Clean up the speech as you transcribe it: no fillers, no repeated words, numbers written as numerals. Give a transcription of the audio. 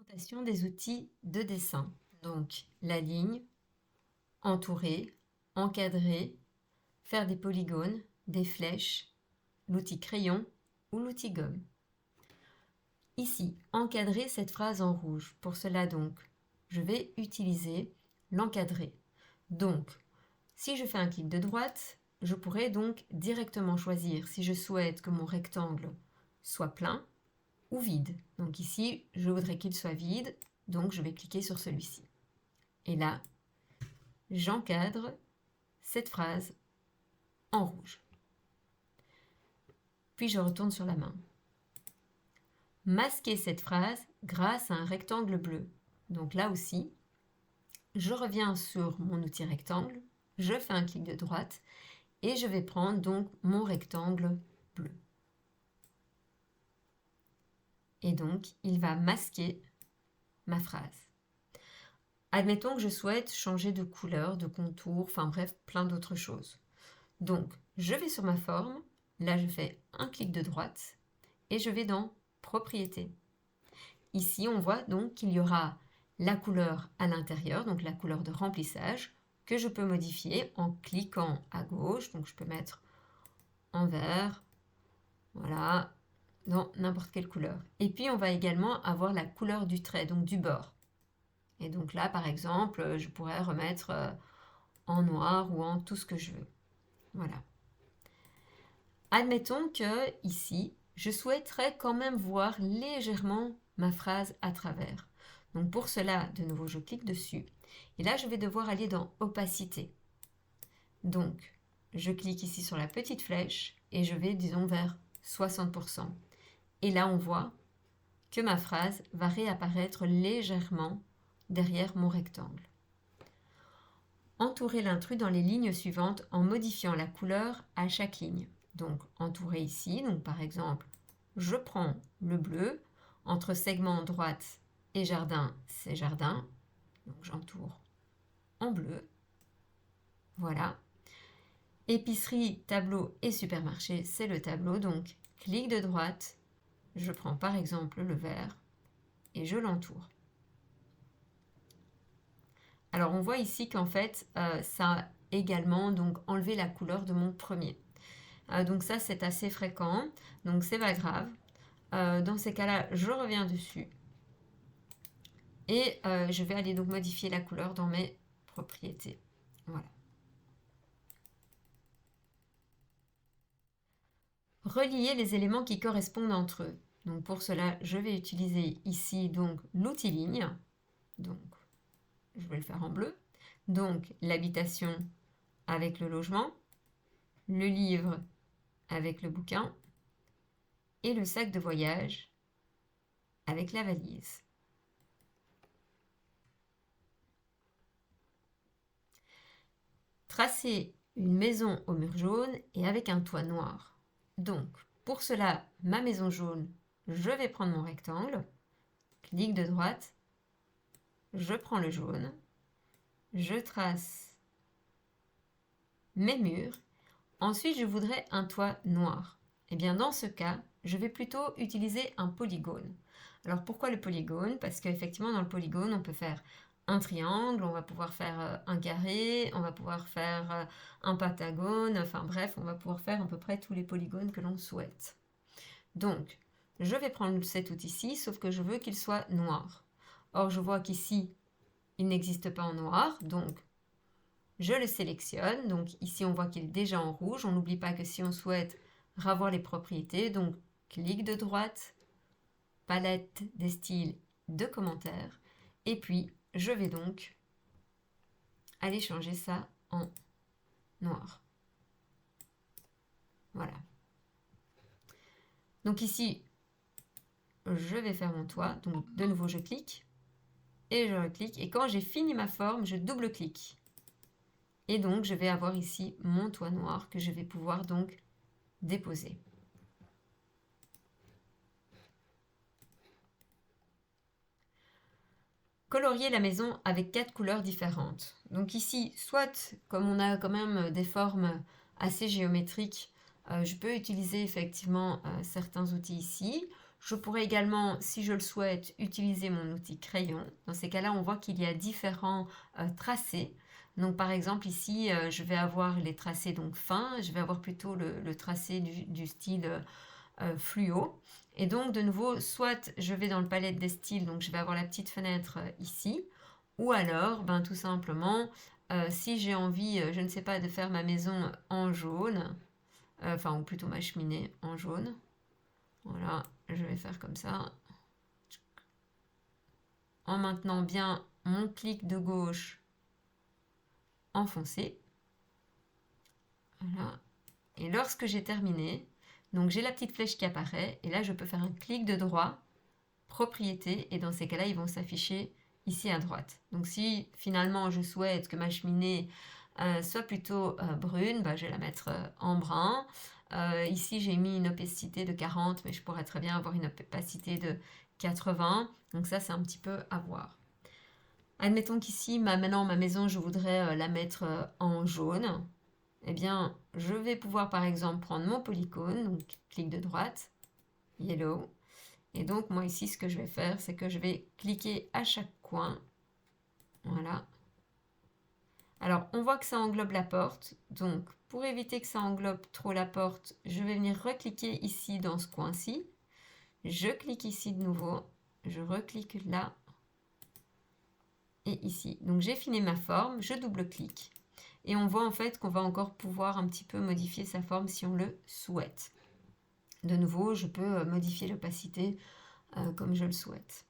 Présentation des outils de dessin. Donc la ligne, entourer, encadrer, faire des polygones, des flèches, l'outil crayon ou l'outil gomme. Ici, encadrer cette phrase en rouge. Pour cela donc, je vais utiliser l'encadrer. Donc, si je fais un clic de droite, je pourrais donc directement choisir si je souhaite que mon rectangle soit plein ou vide. Donc ici, je voudrais qu'il soit vide, donc je vais cliquer sur celui-ci. Et là, j'encadre cette phrase en rouge. Puis je retourne sur la main. Masquer cette phrase grâce à un rectangle bleu. Donc là aussi, je reviens sur mon outil rectangle, je fais un clic de droite et je vais prendre donc mon rectangle bleu. Et donc, il va masquer ma phrase. Admettons que je souhaite changer de couleur, de contour, enfin bref, plein d'autres choses. Donc, je vais sur ma forme, là je fais un clic de droite et je vais dans Propriétés. Ici, on voit donc qu'il y aura la couleur à l'intérieur, donc la couleur de remplissage, que je peux modifier en cliquant à gauche. Donc, je peux mettre en vert, voilà, dans n'importe quelle couleur. Et puis, on va également avoir la couleur du trait, donc du bord. Et donc là, par exemple, je pourrais remettre en noir ou en tout ce que je veux. Voilà. Admettons que ici, je souhaiterais quand même voir légèrement ma phrase à travers. Donc pour cela, de nouveau, je clique dessus. Et là, je vais devoir aller dans Opacité. Donc, je clique ici sur la petite flèche et je vais, disons, vers 60%. Et là, on voit que ma phrase va réapparaître légèrement derrière mon rectangle. Entourer l'intrus dans les lignes suivantes en modifiant la couleur à chaque ligne. Donc entourer ici, donc par exemple, je prends le bleu, entre segment droite et jardin, c'est jardin, donc j'entoure en bleu, voilà. Épicerie, tableau et supermarché, c'est le tableau, donc clic de droite, je prends par exemple le vert et je l'entoure. Alors on voit ici qu'en fait, ça a également donc enlevé la couleur de mon premier. Donc ça, c'est assez fréquent, donc c'est pas grave. Dans ces cas-là, je reviens dessus et je vais aller donc modifier la couleur dans mes propriétés. Voilà. Relier les éléments qui correspondent entre eux. Donc pour cela, je vais utiliser ici donc l'outil ligne. Donc je vais le faire en bleu. Donc l'habitation avec le logement, le livre avec le bouquin et le sac de voyage avec la valise. Tracer une maison au mur jaune et avec un toit noir. Donc, pour cela, ma maison jaune, je vais prendre mon rectangle, clic de droite, je prends le jaune, je trace mes murs. Ensuite, je voudrais un toit noir. Et bien, dans ce cas, je vais plutôt utiliser un polygone. Alors, pourquoi le polygone? Parce qu'effectivement, dans le polygone, on peut faire un triangle, on va pouvoir faire un carré, on va pouvoir faire un pentagone, enfin bref, on va pouvoir faire à peu près tous les polygones que l'on souhaite. Donc, je vais prendre cet outil-ci, sauf que je veux qu'il soit noir. Or, je vois qu'ici, il n'existe pas en noir, donc je le sélectionne. Donc ici, on voit qu'il est déjà en rouge. On n'oublie pas que si on souhaite revoir les propriétés, donc clic de droite, palette des styles de commentaires, et puis je vais donc aller changer ça en noir. Voilà. Donc ici, je vais faire mon toit. Donc de nouveau, je clique et je reclique. Et quand j'ai fini ma forme, je double-clique. Et donc, je vais avoir ici mon toit noir que je vais pouvoir donc déposer. Colorier la maison avec 4 couleurs différentes. Donc ici, soit comme on a quand même des formes assez géométriques, je peux utiliser effectivement certains outils ici. Je pourrais également, si je le souhaite, utiliser mon outil crayon. Dans ces cas-là, on voit qu'il y a différents tracés. Donc par exemple ici, je vais avoir les tracés donc fins, je vais avoir plutôt le tracé du style fluo. Et donc de nouveau, soit je vais dans le palette des styles, donc je vais avoir la petite fenêtre ici, ou alors ben, tout simplement, si j'ai envie, je ne sais pas, de faire ma maison en jaune, enfin ou plutôt ma cheminée en jaune, voilà, je vais faire comme ça, en maintenant bien mon clic de gauche enfoncé. Voilà. Et lorsque j'ai terminé, donc j'ai la petite flèche qui apparaît, et là je peux faire un clic de droit, propriété, et dans ces cas-là, ils vont s'afficher ici à droite. Donc si finalement je souhaite que ma cheminée soit plutôt brune, bah, je vais la mettre en brun. Ici j'ai mis une opacité de 40, mais je pourrais très bien avoir une opacité de 80. Donc ça c'est un petit peu à voir. Admettons qu'ici, maintenant ma maison, je voudrais la mettre en jaune. Eh bien, je vais pouvoir par exemple prendre mon polycone, donc clic de droite, yellow. Et donc moi ici, ce que je vais faire, c'est que je vais cliquer à chaque coin. Voilà. Alors, on voit que ça englobe la porte. Donc, pour éviter que ça englobe trop la porte, je vais venir recliquer ici dans ce coin-ci. Je clique ici de nouveau. Je reclique là. Et ici. Donc, j'ai fini ma forme. Je double-clique. Et on voit en fait qu'on va encore pouvoir un petit peu modifier sa forme si on le souhaite. De nouveau, je peux modifier l'opacité comme je le souhaite.